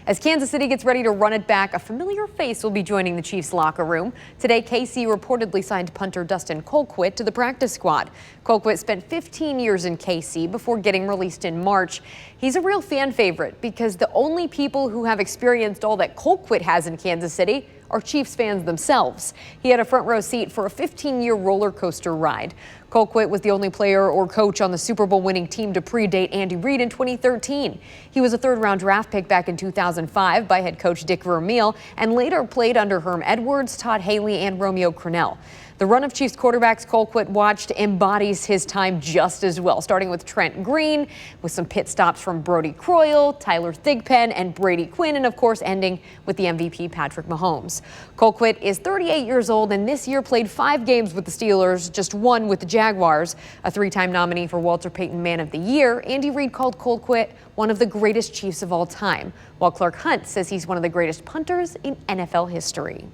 As Kansas City gets ready to run it back, a familiar face will be joining the Chiefs locker room. Today, KC reportedly signed punter Dustin Colquitt to the practice squad. Colquitt spent 15 years in KC before getting released in March. He's a real fan favorite because the only people who have experienced all that Colquitt has in Kansas City are Chiefs fans themselves. He had a front row seat for a 15-year roller coaster ride. Colquitt was the only player or coach on the Super Bowl winning team to predate Andy Reid in 2013. He was a third-round draft pick back in 2005 by head coach Dick Vermeil and later played under Herm Edwards, Todd Haley, and Romeo Crennel. The run of Chiefs quarterbacks Colquitt watched embodies his time just as well, starting with Trent Green, with some pit stops from Brodie Croyle, Tyler Thigpen, and Brady Quinn, and of course ending with the MVP Patrick Mahomes. Colquitt is 38 years old and this year played 5 games with the Steelers, just 1 with the Jaguars. A 3-time nominee for Walter Payton Man of the Year, Andy Reid called Colquitt one of the greatest Chiefs of all time, while Clark Hunt says he's one of the greatest punters in NFL history.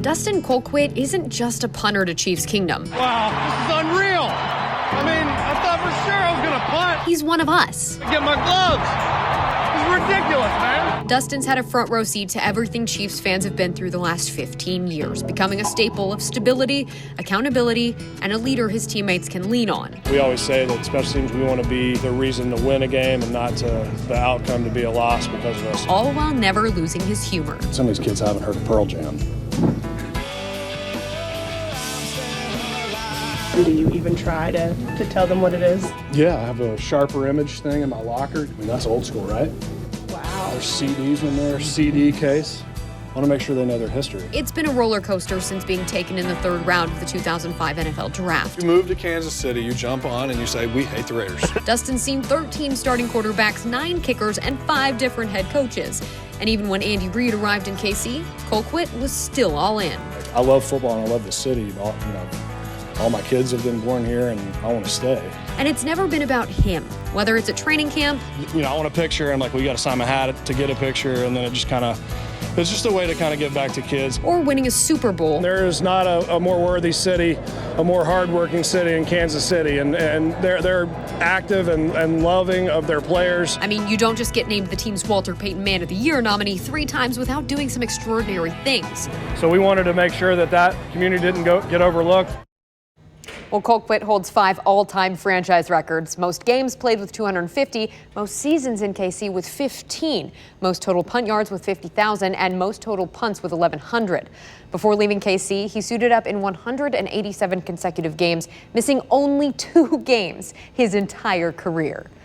Dustin Colquitt isn't just a punter to Chiefs Kingdom. Wow, this is unreal. I thought for sure I was going to punt. He's one of us. Get my gloves. It's ridiculous, man. Dustin's had a front row seat to everything Chiefs fans have been through the last 15 years, becoming a staple of stability, accountability, and a leader his teammates can lean on. We always say that special teams, we want to be the reason to win a game and not the outcome to be a loss because of us. All while never losing his humor. Some of these kids haven't heard of Pearl Jam. Do you even try to tell them what it is? Yeah, I have a sharper image thing in my locker. That's old school, right? Wow. There's CDs in there, CD case. I want to make sure they know their history. It's been a roller coaster since being taken in the 3rd round of the 2005 NFL Draft. You move to Kansas City, you jump on and you say, we hate the Raiders. Dustin's seen 13 starting quarterbacks, 9 kickers, and 5 different head coaches. And even when Andy Reid arrived in KC, Colquitt was still all in. I love football and I love the city. All my kids have been born here and I want to stay. And it's never been about him, whether it's at training camp. I want a picture. I'm like, well, you got to sign my hat to get a picture. And then it's just a way to kind of give back to kids. Or winning a Super Bowl. There is not a more worthy city, a more hardworking city in Kansas City. And they're active and loving of their players. I mean, you don't just get named the team's Walter Payton Man of the Year nominee 3 times without doing some extraordinary things. So we wanted to make sure that community didn't get overlooked. Well, Colquitt holds 5 all-time franchise records. Most games played with 250, most seasons in KC with 15, most total punt yards with 50,000, and most total punts with 1,100. Before leaving KC, he suited up in 187 consecutive games, missing only 2 games his entire career.